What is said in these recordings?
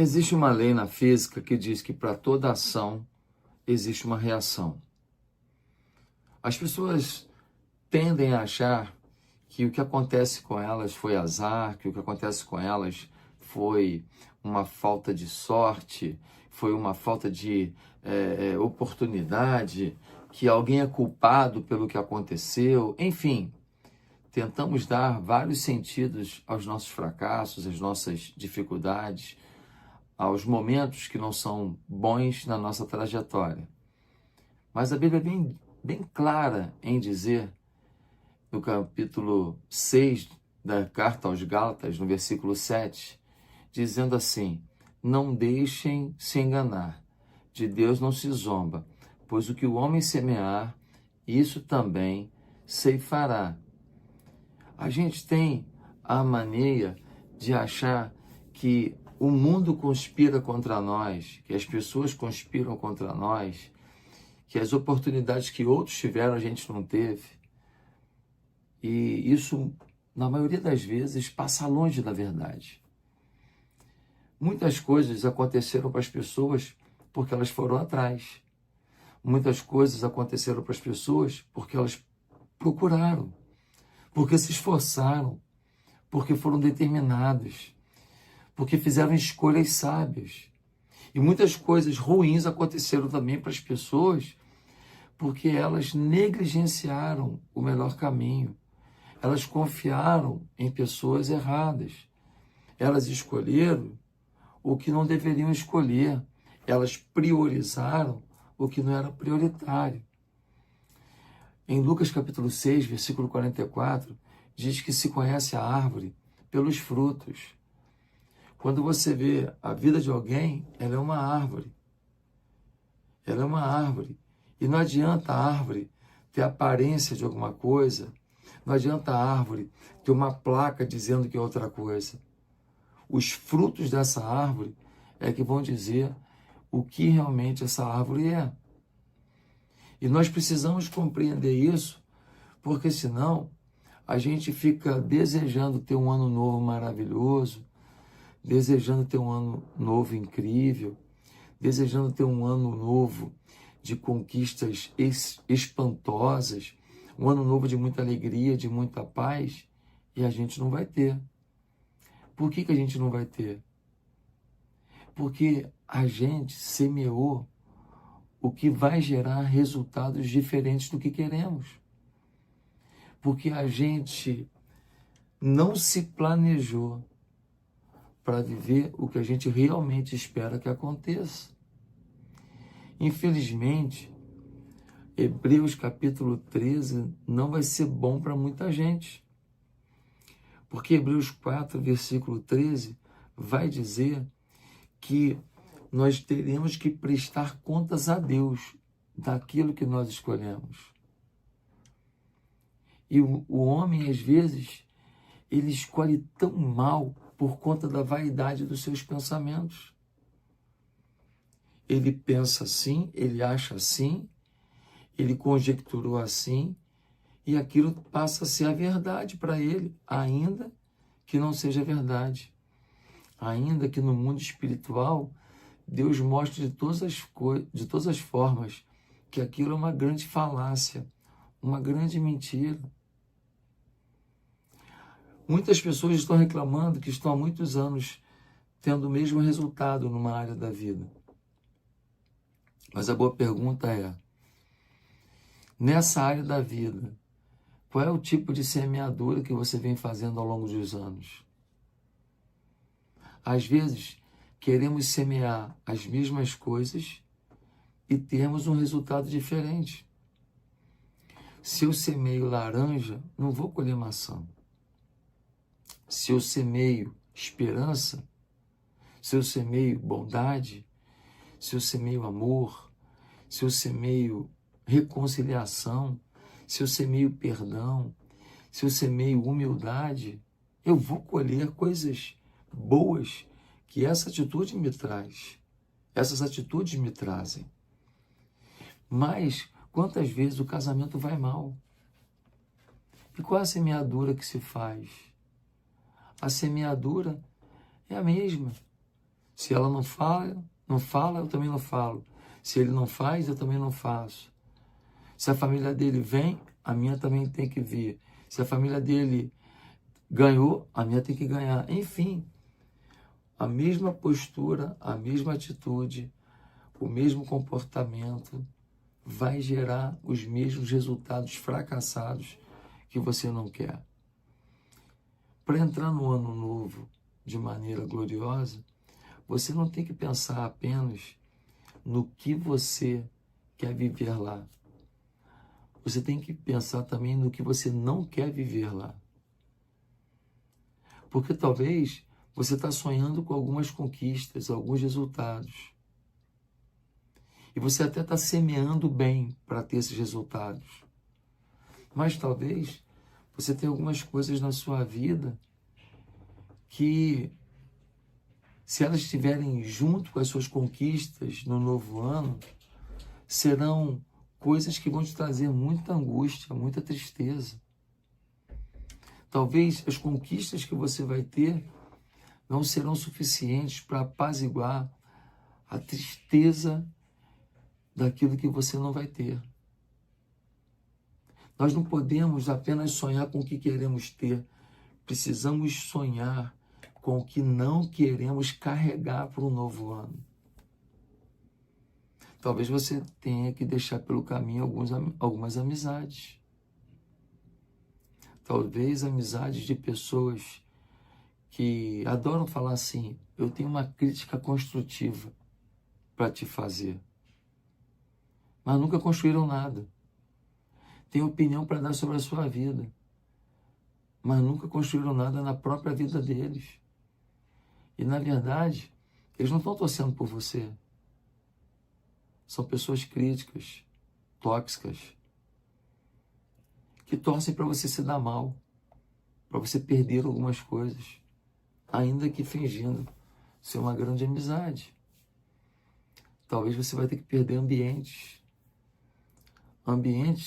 Existe uma lei na física que diz que para toda ação existe uma reação. As pessoas tendem a achar que o que acontece com elas foi azar, que o que acontece com elas foi uma falta de sorte, foi uma falta de oportunidade, que alguém é culpado pelo que aconteceu, enfim. Tentamos dar vários sentidos aos nossos fracassos, às nossas dificuldades, aos momentos que não são bons na nossa trajetória. Mas a Bíblia é bem clara em dizer, no capítulo 6 da carta aos Gálatas, no versículo 7, dizendo assim: não deixem se enganar, de Deus não se zomba, pois o que o homem semear, isso também ceifará. A gente tem a mania de achar que o mundo conspira contra nós, que as pessoas conspiram contra nós, que as oportunidades que outros tiveram a gente não teve. E isso, na maioria das vezes, passa longe da verdade. Muitas coisas aconteceram para as pessoas porque elas foram atrás. Muitas coisas aconteceram para as pessoas porque elas procuraram, porque se esforçaram, porque foram determinados, porque fizeram escolhas sábias. E muitas coisas ruins aconteceram também para as pessoas porque elas negligenciaram o melhor caminho. Elas confiaram em pessoas erradas. Elas escolheram o que não deveriam escolher. Elas priorizaram o que não era prioritário. Em Lucas capítulo 6, versículo 44, diz que se conhece a árvore pelos frutos. Quando você vê a vida de alguém, ela é uma árvore. Ela é uma árvore. E não adianta a árvore ter aparência de alguma coisa, não adianta a árvore ter uma placa dizendo que é outra coisa. Os frutos dessa árvore é que vão dizer o que realmente essa árvore é. E nós precisamos compreender isso, porque senão a gente fica desejando ter um ano novo maravilhoso, desejando ter um ano novo incrível, desejando ter um ano novo de conquistas espantosas, um ano novo de muita alegria, de muita paz, e a gente não vai ter. Por que a gente não vai ter? Porque a gente semeou o que vai gerar resultados diferentes do que queremos. Porque a gente não se planejou para viver o que a gente realmente espera que aconteça. Infelizmente, Hebreus capítulo 13 não vai ser bom para muita gente. Porque Hebreus 4, versículo 13, vai dizer que nós teremos que prestar contas a Deus daquilo que nós escolhemos. E o homem, às vezes, ele escolhe tão mal por conta da vaidade dos seus pensamentos. Ele pensa assim, ele acha assim, ele conjecturou assim, e aquilo passa a ser a verdade para ele, ainda que não seja verdade. Ainda que no mundo espiritual, Deus mostre de todas as formas que aquilo é uma grande falácia, uma grande mentira. Muitas pessoas estão reclamando que estão há muitos anos tendo o mesmo resultado numa área da vida. Mas a boa pergunta é, nessa área da vida, qual é o tipo de semeadura que você vem fazendo ao longo dos anos? Às vezes, queremos semear as mesmas coisas e termos um resultado diferente. Se eu semeio laranja, não vou colher maçã. Se eu semeio esperança, se eu semeio bondade, se eu semeio amor, se eu semeio reconciliação, se eu semeio perdão, se eu semeio humildade, eu vou colher coisas boas que essa atitude me traz. Essas atitudes me trazem. Mas quantas vezes o casamento vai mal? E qual é a semeadura que se faz? A semeadura é a mesma. Se ela não fala, eu também não falo. Se ele não faz, eu também não faço. Se a família dele vem, a minha também tem que vir. Se a família dele ganhou, a minha tem que ganhar. Enfim, a mesma postura, a mesma atitude, o mesmo comportamento vai gerar os mesmos resultados fracassados que você não quer. Para entrar no ano novo de maneira gloriosa, você não tem que pensar apenas no que você quer viver lá. Você tem que pensar também no que você não quer viver lá. Porque talvez você está sonhando com algumas conquistas, alguns resultados. E você até está semeando bem para ter esses resultados. Mas talvez você tenha algumas coisas na sua vida que, se elas estiverem junto com as suas conquistas no novo ano, serão coisas que vão te trazer muita angústia, muita tristeza. Talvez as conquistas que você vai ter não serão suficientes para apaziguar a tristeza daquilo que você não vai ter. Nós não podemos apenas sonhar com o que queremos ter. Precisamos sonhar com o que não queremos carregar para o novo ano. Talvez você tenha que deixar pelo caminho algumas amizades. Talvez amizades de pessoas que adoram falar assim: eu tenho uma crítica construtiva para te fazer. Mas nunca construíram nada. Tem opinião para dar sobre a sua vida, mas nunca construíram nada na própria vida deles. E, na verdade, eles não estão torcendo por você. São pessoas críticas, tóxicas, que torcem para você se dar mal, para você perder algumas coisas, ainda que fingindo ser uma grande amizade. Talvez você vai ter que perder ambientes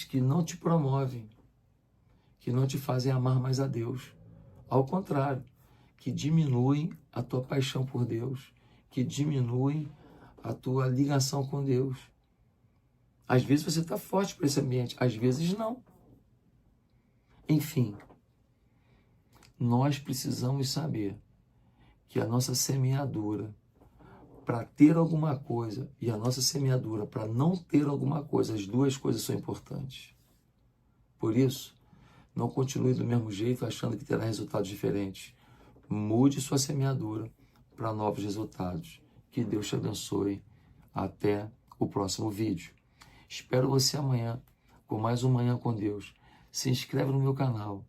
que não te promovem, que não te fazem amar mais a Deus. Ao contrário, que diminuem a tua paixão por Deus, que diminuem a tua ligação com Deus. Às vezes você está forte para esse ambiente, às vezes não. Enfim, nós precisamos saber que a nossa semeadura para ter alguma coisa e a nossa semeadura para não ter alguma coisa, as duas coisas são importantes. Por isso, não continue do mesmo jeito achando que terá resultados diferentes. Mude sua semeadura para novos resultados. Que Deus te abençoe. Até o próximo vídeo. Espero você amanhã com mais um Manhã com Deus. Se inscreve no meu canal.